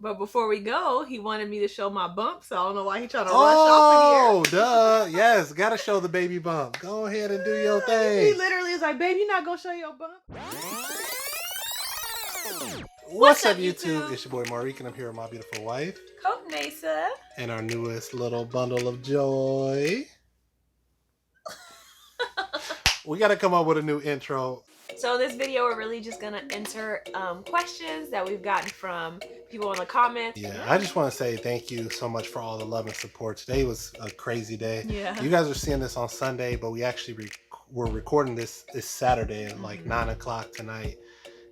But before we go, he wanted me to show my bump, so I don't know why he's trying to rush off in here. Oh, duh. Yes, gotta show the baby bump. Go ahead and do your thing. He literally is like, babe, you're not gonna show your bump? What's up, YouTube? It's your boy Marek, and I'm here with my beautiful wife, Kothney-Issa. And our newest little bundle of joy. We gotta come up with a new intro. So this video, we're really just gonna answer questions that we've gotten from people in the comments. Yeah, I just want to say thank you so much for all the love and support. Today was a crazy day. Yeah. You guys are seeing this on Sunday, but we actually we're recording this Saturday at like 9 o'clock tonight.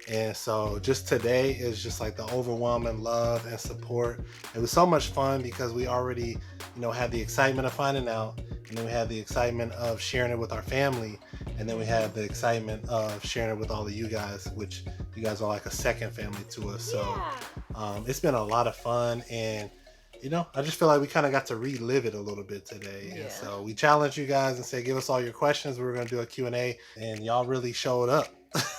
And so just today is just like the overwhelming love and support. It was so much fun because we already, had the excitement of finding out, and then we had the excitement of sharing it with our family, and then we had the excitement of sharing it with all of you guys, which you guys are like a second family to us. So it's been a lot of fun, and I just feel like we kind of got to relive it a little bit today. Yeah. And so we challenged you guys and said, give us all your questions. We were going to do a Q&A, and y'all really showed up.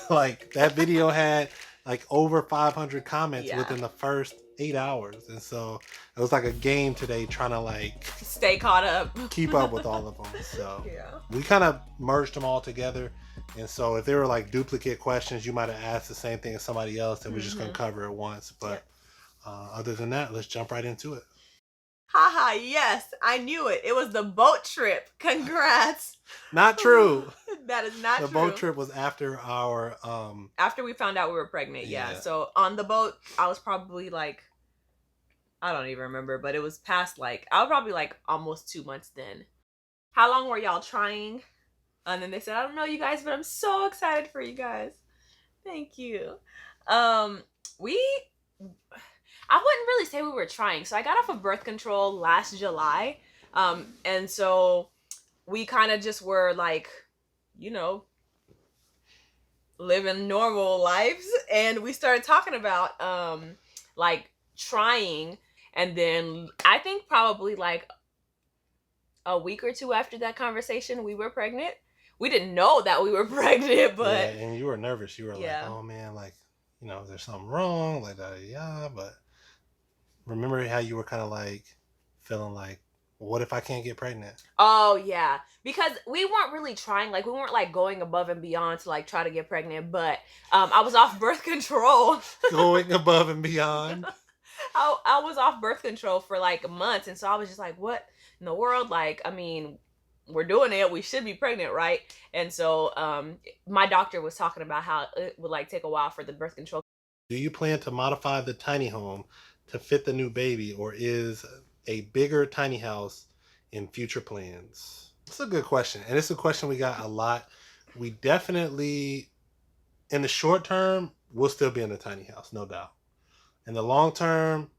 Like that video had like over 500 comments within the first 8 hours. And so it was like a game today trying to like stay caught up, keep up with all of them. So we kind of merged them all together. And so if they were like duplicate questions, you might have asked the same thing as somebody else, and we're just going to cover it once. But other than that, let's jump right into it. Haha, yes, I knew it. It was the boat trip. Congrats. Not true. That is not true. The boat trip was after our after we found out we were pregnant. Yeah. So on the boat, I was probably like, I don't even remember, but it was past like, I was probably like almost 2 months then. How long were y'all trying? And then they said, I don't know, you guys, but I'm so excited for you guys. Thank you. I wouldn't really say we were trying. So I got off of birth control last July. And so we kind of just were like, living normal lives. And we started talking about like trying. And then I think probably like a week or two after that conversation, we were pregnant. We didn't know that we were pregnant, but and you were nervous. You were like, oh man, like, there's something wrong, like that, but remember how you were kind of like feeling like, what if I can't get pregnant? Oh yeah, because we weren't really trying, like we weren't like going above and beyond to like try to get pregnant, but I was off birth control. Going above and beyond. I was off birth control for like months, and so I was just like, what in the world? Like, I mean, we're doing it, we should be pregnant, right? And so my doctor was talking about how it would like take a while for the birth control. Do you plan to modify the tiny home to fit the new baby, or is a bigger tiny house in future plans? It's a good question, and it's a question we got a lot. We definitely, in the short term, we'll still be in the tiny house, no doubt. In the long term,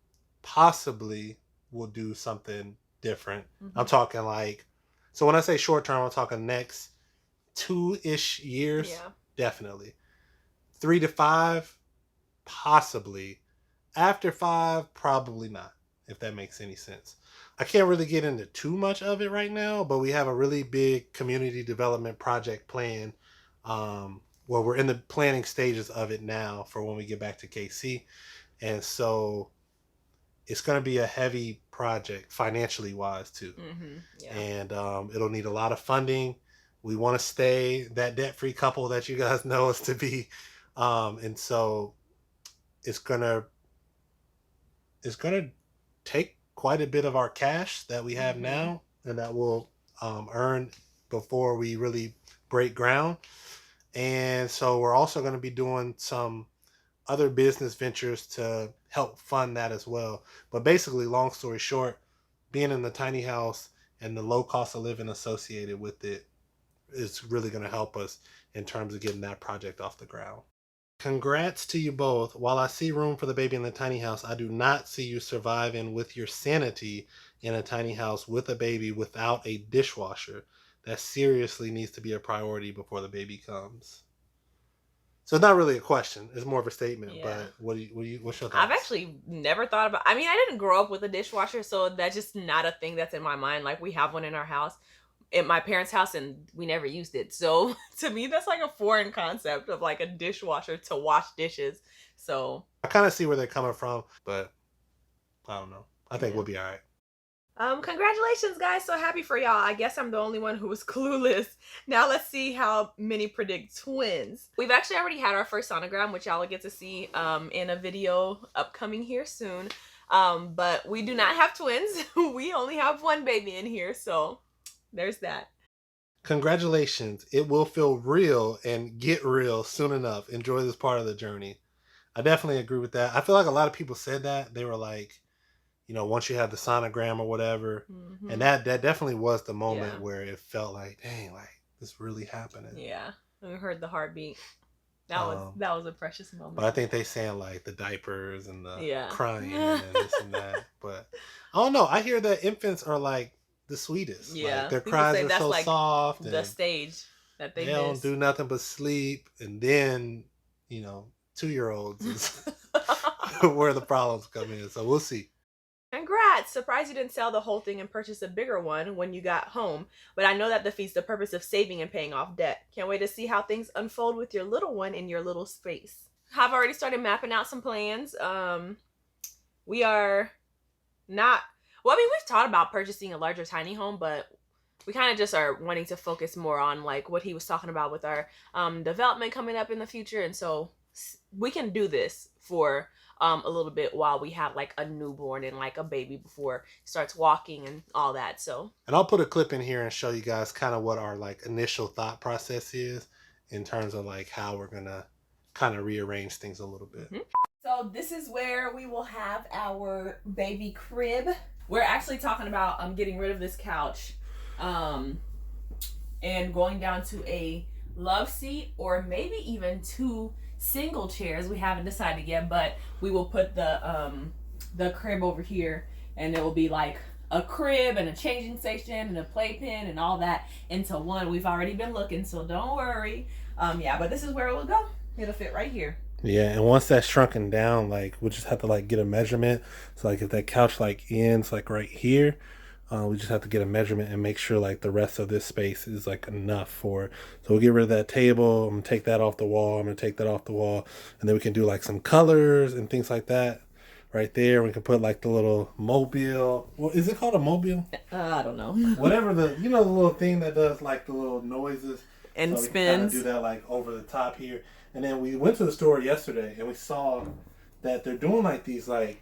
possibly we'll do something different. I'm talking like, so when I say short term, I'm talking next 2-ish years. Yeah. Definitely. 3 to 5, possibly. After 5, probably not, if that makes any sense. I can't really get into too much of it right now, but we have a really big community development project plan. Well, we're in the planning stages of it now for when we get back to KC. And so it's going to be a heavy project financially wise too. And it'll need a lot of funding. We want to stay that debt-free couple that you guys know us to be. And so it's going to take quite a bit of our cash that we have now, and that we'll earn before we really break ground. And so we're also going to be doing some other business ventures to help fund that as well. But basically, long story short, being in the tiny house and the low cost of living associated with it is really going to help us in terms of getting that project off the ground. Congrats to you both. While I see room for the baby in the tiny house, I do not see you surviving with your sanity in a tiny house with a baby without a dishwasher. That seriously needs to be a priority before the baby comes. So it's not really a question. It's more of a statement. But what's your thoughts? I've actually never thought about, I mean, I didn't grow up with a dishwasher, so that's just not a thing that's in my mind. Like, we have one in our house, at my parents' house, and we never used it. So to me, that's like a foreign concept of like a dishwasher to wash dishes. So I kind of see where they're coming from, but I don't know. I think we'll be all right. Congratulations, guys. So happy for y'all. I guess I'm the only one who was clueless. Now let's see how many predict twins. We've actually already had our first sonogram, which y'all will get to see in a video upcoming here soon. But we do not have twins. We only have one baby in here, so there's that. Congratulations. It will feel real and get real soon enough. Enjoy this part of the journey. I definitely agree with that. I feel like a lot of people said that. They were like, you know, once you have the sonogram or whatever. Mm-hmm. And that definitely was the moment where it felt like, dang, like this really happening. Yeah. We heard the heartbeat. That was a precious moment. But I think they saying like the diapers and the crying and this and that. But I don't know. I hear that infants are like the sweetest. Yeah. Like, their cries are so like soft. The stage that they don't do nothing but sleep. And then, you know, 2-year-olds is where the problems come in. So we'll see. Congrats! Surprised you didn't sell the whole thing and purchase a bigger one when you got home, but I know that defeats the purpose of saving and paying off debt. Can't wait to see how things unfold with your little one in your little space. I've already started mapping out some plans. We are not... Well, I mean, we've thought about purchasing a larger tiny home, but we kind of just are wanting to focus more on like what he was talking about with our development coming up in the future, and so we can do this for a little bit while we have like a newborn and like a baby before he starts walking and all that. So, and I'll put a clip in here and show you guys kind of what our like initial thought process is in terms of like how we're gonna kind of rearrange things a little bit. Mm-hmm. So this is where we will have our baby crib. We're actually talking about getting rid of this couch and going down to a love seat or maybe even 2 single chairs. We haven't decided yet, but we will put the crib over here, and it will be like a crib and a changing station and a playpen and all that into one. We've already been looking, so don't worry. But this is where it will go. It'll fit right here. Yeah, and once that's shrunken down, like we'll just have to like get a measurement. So like if that couch like ends like right here, we just have to get a measurement and make sure like the rest of this space is like enough for it. So we'll get rid of that table. I'm gonna take that off the wall. I'm gonna take that off the wall, and then we can do like some colors and things like that right there. We can put like the little mobile. Well, is it called a mobile? I don't know. Whatever the the little thing that does like the little noises and so spins. We can do that like over the top here. And then we went to the store yesterday and we saw that they're doing like these like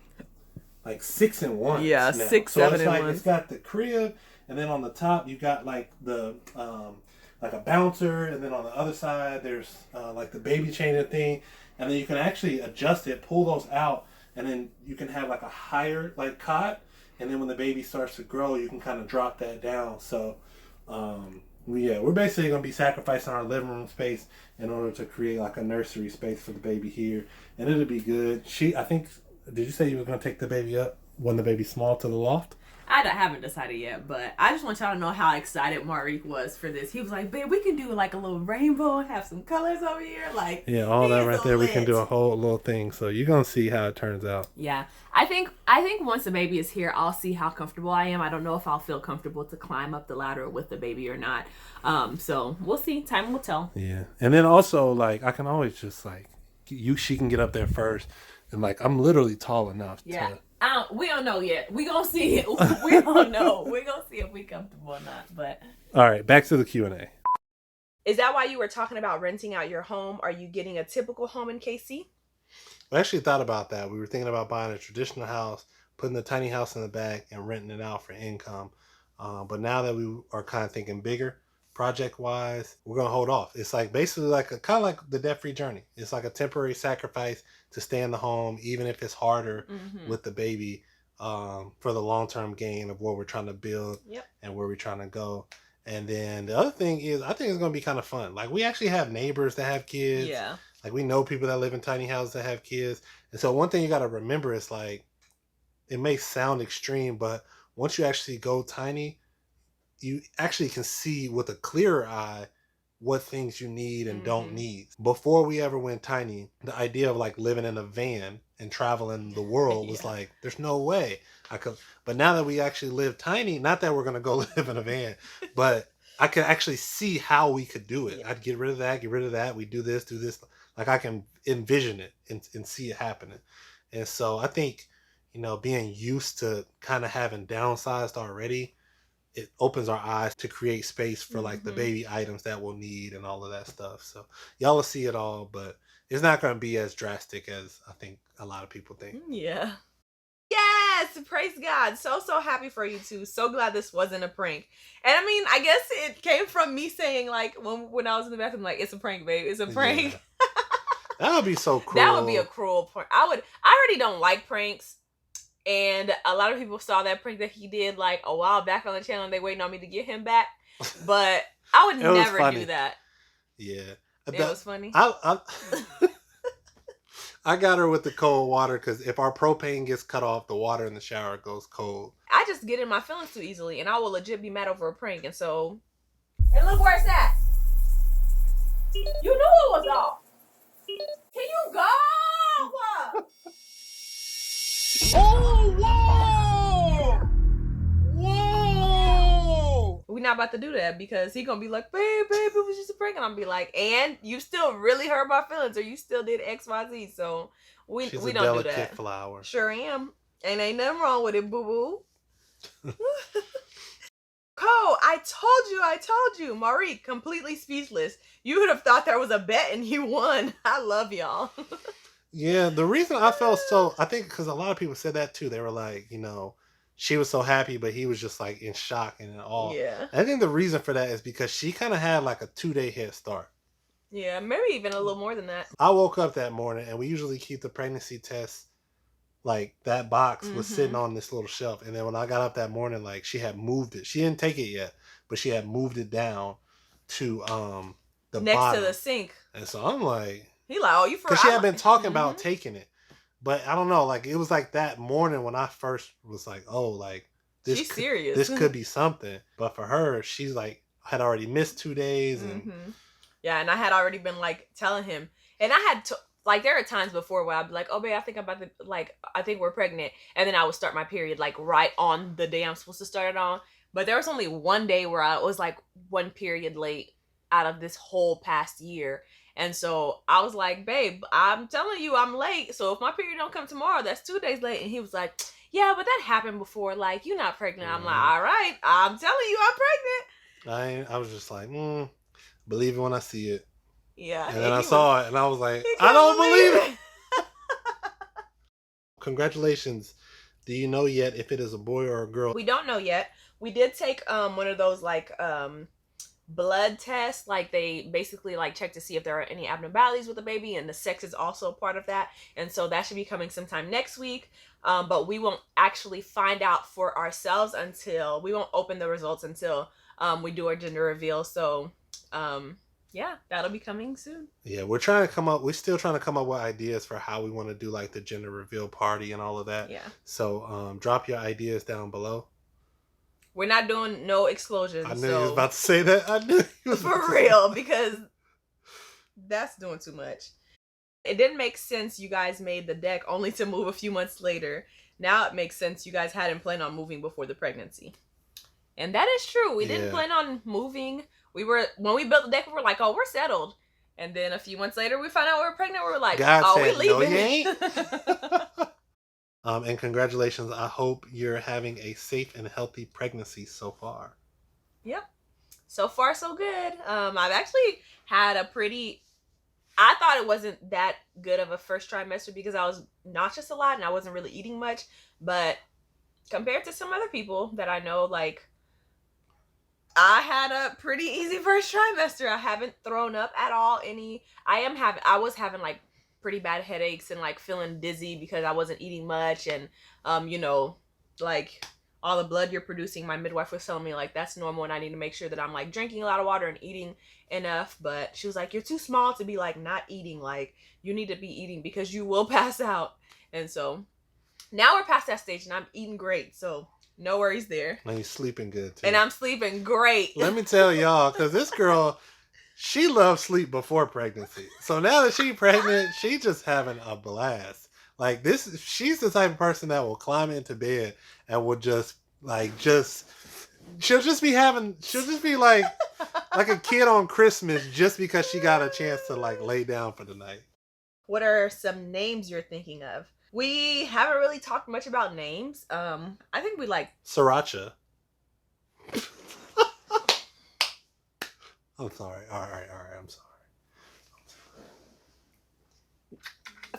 6-in-1s. Yeah, now. 6, so 7 it's like in 1. It's got the crib, and then on the top you got like the like a bouncer, and then on the other side there's like the baby changing thing, and then you can actually adjust it, pull those out, and then you can have like a higher like cot, and then when the baby starts to grow, you can kind of drop that down. So we're basically gonna be sacrificing our living room space in order to create like a nursery space for the baby here, and it'll be good. I think. Did you say you were going to take the baby up when the baby's small to the loft? I haven't decided yet, but I just want y'all to know how excited Marek was for this. He was like, babe, we can do like a little rainbow and have some colors over here. Like, yeah, all that right there. We can do a whole little thing. So you're going to see how it turns out. Yeah. I think once the baby is here, I'll see how comfortable I am. I don't know if I'll feel comfortable to climb up the ladder with the baby or not. So we'll see. Time will tell. Yeah. And then also, like, I can always just like, she can get up there first. And like I'm literally tall enough to... we don't know yet. We gonna see it. We don't know. We gonna see if we comfortable or not. But all right, back to the Q&A. Is that why you were talking about renting out your home? Are you getting a typical home in KC? We actually thought about that. We were thinking about buying a traditional house, putting the tiny house in the back, and renting it out for income. But now that we are kind of thinking bigger, project-wise, we're gonna hold off. It's like basically like kind of like the debt-free journey. It's like a temporary sacrifice to stay in the home, even if it's harder with the baby, for the long-term gain of what we're trying to build and where we're trying to go. And then the other thing is, I think it's going to be kind of fun. Like, we actually have neighbors that have kids. Yeah. Like, we know people that live in tiny houses that have kids. And so one thing you got to remember is, like, it may sound extreme, but once you actually go tiny, you actually can see with a clearer eye what things you need and don't need. Before we ever went tiny, the idea of like living in a van and traveling the world was like, there's no way I could. But now that we actually live tiny, not that we're going to go live in a van, but I can actually see how we could do it. I'd get rid of that. We do this. Like I can envision it and see it happening. And so I think, being used to kind of having downsized already, it opens our eyes to create space for like the baby items that we'll need and all of that stuff. So y'all will see it all, but it's not going to be as drastic as I think a lot of people think. Yeah. Yes, praise God. So happy for you two. So glad this wasn't a prank. And I mean, I guess it came from me saying like when I was in the bathroom, like, it's a prank, babe. It's a prank. Yeah. That would be so cruel. That would be a cruel prank. I already don't like pranks. And a lot of people saw that prank that he did like a while back on the channel and they waiting on me to get him back. But I would never do that. Yeah. It was funny. I got her with the cold water because if our propane gets cut off, the water in the shower goes cold. I just get in my feelings too easily and I will legit be mad over a prank. And so... And look where it's at. You knew it was off. Can you go? Oh, whoa! Whoa! We're not about to do that because he gonna be like, babe, it was just a prank. And I'm be like, and you still really hurt my feelings or you still did XYZ. So we don't do that. She's a delicate flower. Sure am. And ain't nothing wrong with it, boo-boo. Cole, I told you. Marie, completely speechless. You would have thought there was a bet and you won. I love y'all. Yeah, the reason I felt I think because a lot of people said that too. They were like, she was so happy, but he was just like in shock and in awe. Yeah. I think the reason for that is because she kind of had like a 2-day head start. Yeah, maybe even a little more than that. I woke up that morning and we usually keep the pregnancy test, like that box was sitting on this little shelf. And then when I got up that morning, like she had moved it. She didn't take it yet, but she had moved it down to the next bottom. to the sink. And so I'm like... He like, oh, you forgot. Because she had been talking about taking it. But I don't know, like it was like that morning when I first was like, oh, like she's serious. This could be something. But for her, she's like had already missed 2 days and yeah, and I had already been like telling him, and I had to like there are times before where I'd be like, oh babe, I think we're pregnant, and then I would start my period like right on the day I'm supposed to start it on. But there was only one day where I was like one period late out of this whole past year. And so I was like, babe, I'm telling you I'm late. So if my period don't come tomorrow, that's 2 days late. And he was like, yeah, but that happened before. Like, you're not pregnant. I'm like, all right, I'm telling you I'm pregnant. I was just like, believe it when I see it. Yeah. And then I saw it and I was like, I don't believe it. Congratulations. Do you know yet if it is a boy or a girl? We don't know yet. We did take one of those like blood tests, like they basically like check to see if there are any abnormalities with the baby, and the sex is also part of that, and so that should be coming sometime next week. But we won't actually find out for ourselves until we won't open the results until we do our gender reveal. So yeah, that'll be coming soon. Yeah, we're still trying to come up with ideas for how we want to do like the gender reveal party and all of that. Yeah, so drop your ideas down below. We're not doing no explosions. I knew you was about to say that. I knew you was for real, because that's doing too much. It didn't make sense you guys made the deck only to move a few months later. Now it makes sense you guys hadn't planned on moving before the pregnancy. And that is true. We didn't plan on moving. When we built the deck, we were like, oh, we're settled. And then a few months later, we found out we were pregnant. We were like, we leaving. No, you ain't. And congratulations. I hope you're having a safe and healthy pregnancy so far. Yep. So far, so good. I've actually had I thought it wasn't that good of a first trimester because I was nauseous a lot and I wasn't really eating much. But compared to some other people that I know, like, I had a pretty easy first trimester. I haven't thrown up at all. I was having like pretty bad headaches and like feeling dizzy because I wasn't eating much, and like all the blood you're producing, my midwife was telling me like that's normal and I need to make sure that I'm like drinking a lot of water and eating enough. But she was like, you're too small to be like not eating, like you need to be eating because you will pass out. And so now we're past that stage and I'm eating great, so no worries there. And you're sleeping good too. And I'm sleeping great. Let me tell y'all, because this girl, she loved sleep before pregnancy. So now that she's pregnant, she's just having a blast. Like she's the type of person that will climb into bed and will she'll just be like a kid on Christmas just because she got a chance to like lay down for the night. What are some names you're thinking of? We haven't really talked much about names. I think we like Sriracha. I'm sorry. All right. I'm sorry.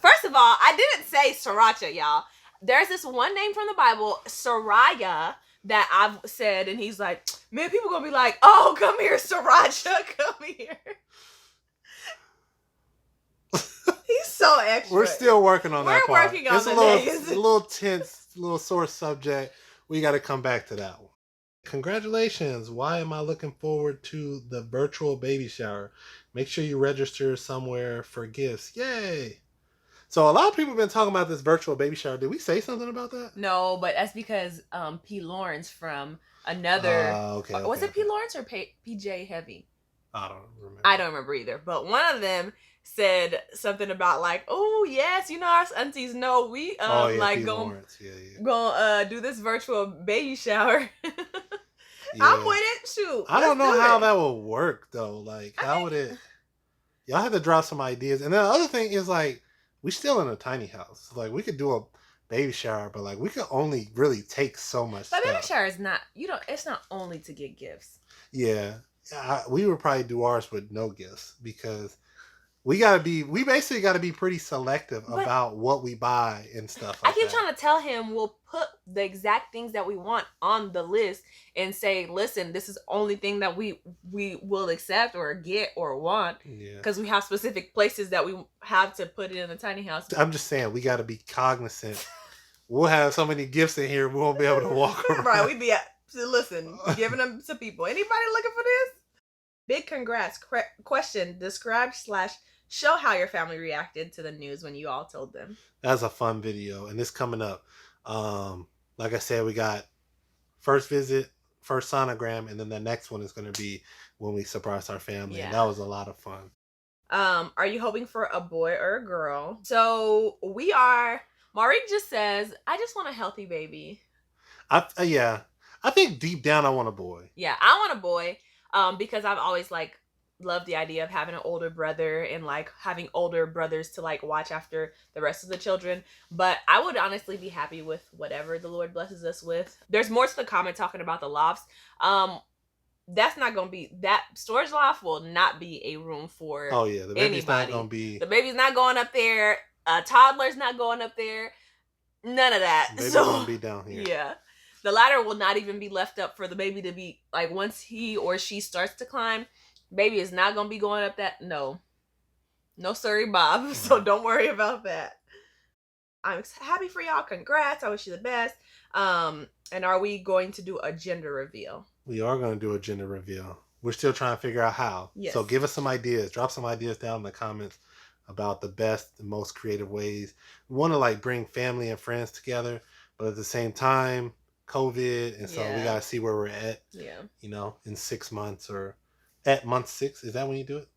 First of all, I didn't say sriracha, y'all. There's this one name from the Bible, Sariah, that I've said, and he's like, man, people gonna be like, oh, come here, sriracha, come here. He's so extra. We're still working on that part. We're working on the names. names. A little tense, a little sore subject. We got to come back to that one. Congratulations. Why am I looking forward to the virtual baby shower? Make sure you register somewhere for gifts. Yay. So a lot of people have been talking about this virtual baby shower. Did we say something about that? No, but that's because P. Lawrence from another... Was it P. Lawrence or PJ Heavy? I don't remember. I don't remember either. But one of them said something about like, oh yes, you know, our aunties know we like gonna do this virtual baby shower. Yeah. I'm with it. Shoot, I don't know how that will work though. Like, how would it? Y'all have to drop some ideas. And then the other thing is like, we still in a tiny house. Like, we could do a baby shower, but like, we could only really take so much. But baby shower is not. It's not only to get gifts. Yeah, we would probably do ours with no gifts because we basically gotta be pretty selective about what we buy and stuff like that. I keep trying to tell him we'll put the exact things that we want on the list and say, listen, this is the only thing that we will accept or get or want. Yeah. Because we have specific places that we have to put it in a tiny house. I'm just saying, we gotta be cognizant. We'll have so many gifts in here, we won't be able to walk around. Right, we'd be giving them to people. Anybody looking for this? Big congrats. Question, describe / show how your family reacted to the news when you all told them. That's a fun video, and it's coming up. Like I said, we got first visit, first sonogram, and then the next one is going to be when we surprise our family. Yeah. And that was a lot of fun. Are you hoping for a boy or a girl? So we are. Marek just says, I just want a healthy baby. Yeah. I think deep down I want a boy. Yeah, I want a boy. Because I've always like loved the idea of having an older brother and like having older brothers to like watch after the rest of the children. But I would honestly be happy with whatever the Lord blesses us with. There's more to the comment talking about the lofts. That's not gonna be, that storage loft will not be a room for the baby's not gonna be. The baby's not going up there. A toddler's not going up there. None of that. The baby's gonna be down here. Yeah. The ladder will not even be left up for the baby to be, like, once he or she starts to climb, baby is not going to be going up that. No, sorry, Bob. So don't worry about that. I'm happy for y'all. Congrats. I wish you the best. And are we going to do a gender reveal? We are going to do a gender reveal. We're still trying to figure out how. Yes. So give us some ideas. Drop some ideas down in the comments about the best and most creative ways. We want to, like, bring family and friends together, but at the same time, COVID, and so we gotta see where we're at. Yeah. You know, in 6 months or at month 6. Is that when you do it?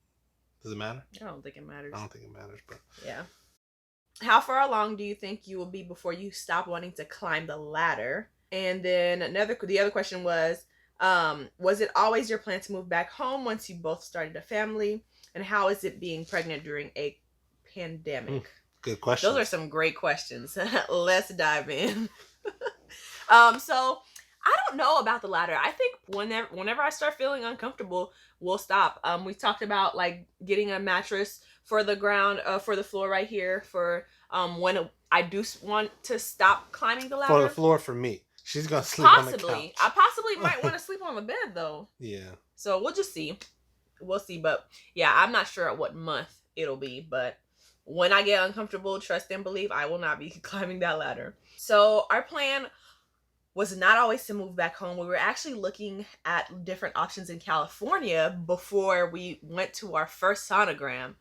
Does it matter? I don't think it matters. I don't think it matters, but yeah. How far along do you think you will be before you stop wanting to climb the ladder? And then the other question was it always your plan to move back home once you both started a family? And how is it being pregnant during a pandemic? Good question. Those are some great questions. Let's dive in. So I don't know about the ladder. I think whenever I start feeling uncomfortable, we'll stop. We talked about like getting a mattress for the ground, for the floor right here for when I do want to stop climbing the ladder. For the floor for me. She's going to sleep on the couch. I possibly might want to sleep on the bed though. Yeah. So we'll just see. We'll see. But yeah, I'm not sure at what month it'll be. But when I get uncomfortable, trust and believe, I will not be climbing that ladder. So our plan was not always to move back home. We were actually looking at different options in California before we went to our first sonogram.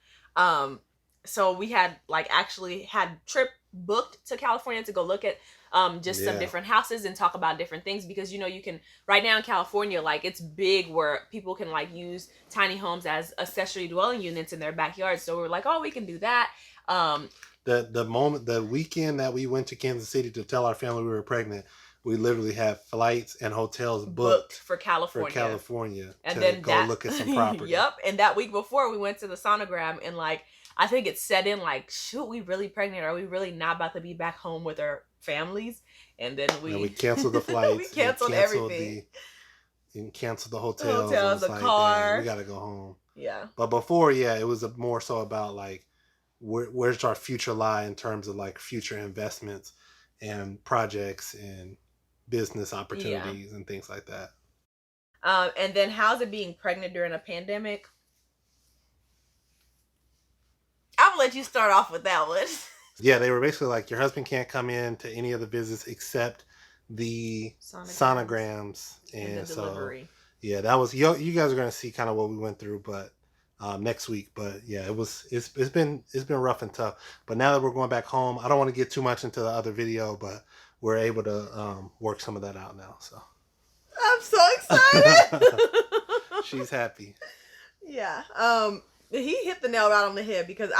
So we had actually had trip booked to California to go look at some different houses and talk about different things, because you can right now in California, like, it's big where people can use tiny homes as accessory dwelling units in their backyard. So we were like, oh, we can do that. The weekend that we went to Kansas City to tell our family we were pregnant, we literally had flights and hotels booked for California. And then go look at some property. Yep. And that week before, we went to the sonogram, and I think it set in like, shoot, we really pregnant? Are we really not about to be back home with our families? And then we canceled the flights. We canceled everything. And canceled the hotels. The and it's the like, car. we gotta go home. Yeah. But before, it was more so about like, where's our future lie in terms of like future investments and projects and business opportunities and things like that. And then how's it being pregnant during a pandemic? I'm gonna let you start off with that one. Yeah, they were basically like, your husband can't come in to any of the visits except the sonograms and the delivery. So that was, you guys are gonna see kind of what we went through, but next week. But yeah, it's been rough and tough. But now that we're going back home, I don't want to get too much into the other video, but we're able to work some of that out now. So I'm so excited. She's happy. Yeah. He hit the nail right on the head, because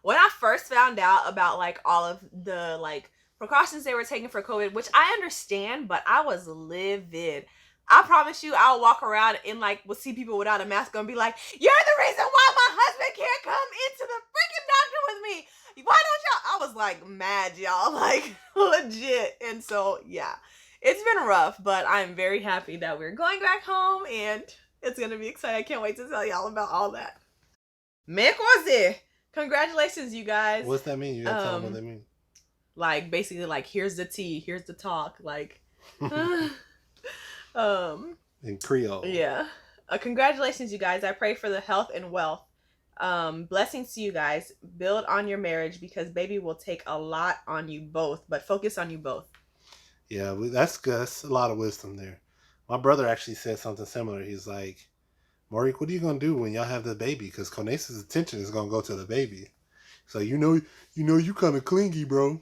when I first found out about like all of the like precautions they were taking for COVID, which I understand, but I was livid. I promise you, I'll walk around and like will see people without a mask on and be like, "You're the reason why my husband can't come into the freaking doctor with me. Why don't y'all?" I was like mad, y'all, like legit. And so yeah, it's been rough, but I'm very happy that we're going back home, and it's gonna be exciting. I can't wait to tell y'all about all that. Mekwase! Congratulations, you guys. What's that mean? You gotta tell them what that means. Like basically, like here's the tea, here's the talk, like. In Creole. Yeah. Congratulations, you guys. I pray for the health and wealth. Blessings to you guys. Build on your marriage, because baby will take a lot on you both, but focus on you both. Yeah, that's good. That's a lot of wisdom there. My brother actually said something similar. He's like, Marek, what are you gonna do when y'all have the baby? Because Kothney-Issa's attention is gonna go to the baby. So you kind of clingy, bro.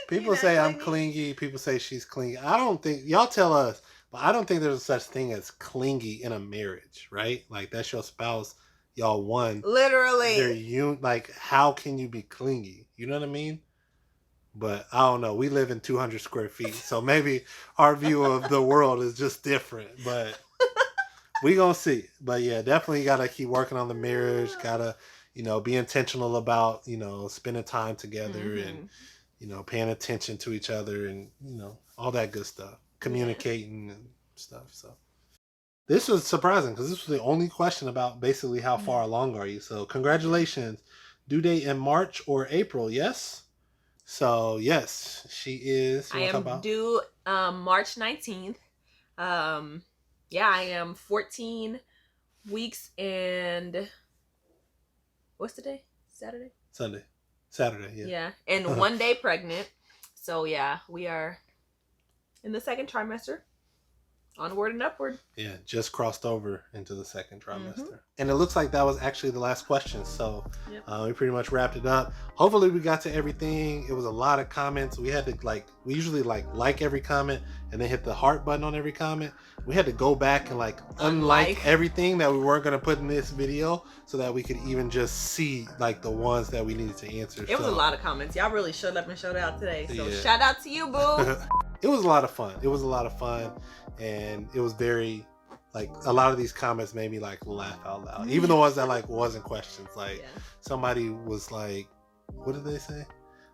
People say I'm clingy. People say she's clingy. I don't think, y'all tell us, but I don't think there's such thing as clingy in a marriage, right? Like, that's your spouse. Y'all one. Literally. Like, how can you be clingy? You know what I mean? But I don't know. We live in 200 square feet, so maybe our view of the world is just different. But we gonna see. But yeah, definitely gotta keep working on the marriage. Gotta, be intentional about, spending time together and, paying attention to each other and, all that good stuff. Communicating and stuff. So this was surprising, because this was the only question about basically how far along are you. So congratulations. Due date in March or April, yes? So yes, she is. I am due March 19th. I am 14 weeks and what's the day? Saturday, yeah. Yeah, and 1 day pregnant. So yeah, we are in the second trimester. Onward and upward. Yeah, just crossed over into the second trimester. And it looks like that was actually the last question. So we pretty much wrapped it up. Hopefully we got to everything. It was a lot of comments. We had to we usually like every comment and then hit the heart button on every comment. We had to go back and unlike everything that we weren't going to put in this video, so that we could even just see the ones that we needed to answer. It was a lot of comments. Y'all really showed up and showed out today. So shout out to you, boo. It was a lot of fun. And it was very, a lot of these comments made me laugh out loud. Even the ones that wasn't questions. Somebody was like, what did they say?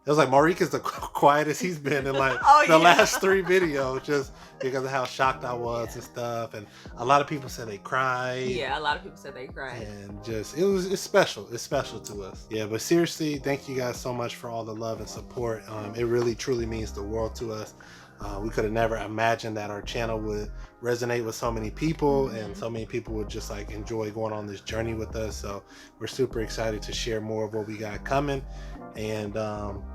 It was like, Marek is the quietest he's been in the last 3 videos, just because of how shocked I was and stuff. And a lot of people said they cried. Yeah, a lot of people said they cried. And it's special. It's special to us. Yeah, but seriously, thank you guys so much for all the love and support. It really, truly means the world to us. We could have never imagined that our channel would resonate with so many people, and so many people would just enjoy going on this journey with us. So we're super excited to share more of what we got coming. And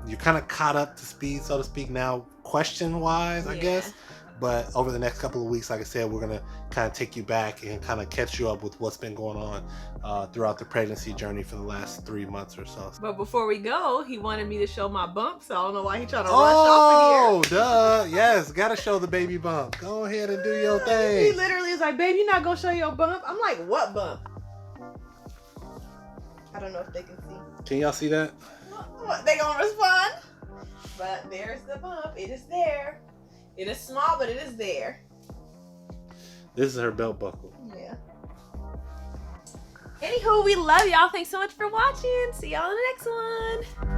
you're kind of caught up to speed, so to speak, now question wise, I guess. But over the next couple of weeks, like I said, we're going to kind of take you back and kind of catch you up with what's been going on throughout the pregnancy journey for the last 3 months or so. But before we go, he wanted me to show my bump, so I don't know why he's trying to rush off of here. Oh, duh. Yes, got to show the baby bump. Go ahead and do your thing. He literally is like, babe, you're not going to show your bump? I'm like, what bump? I don't know if they can see. Can y'all see that? What, they going to respond? But there's the bump. It is there. It is small, but it is there. This is her belt buckle. Yeah. Anywho, we love y'all. Thanks so much for watching. See y'all in the next one.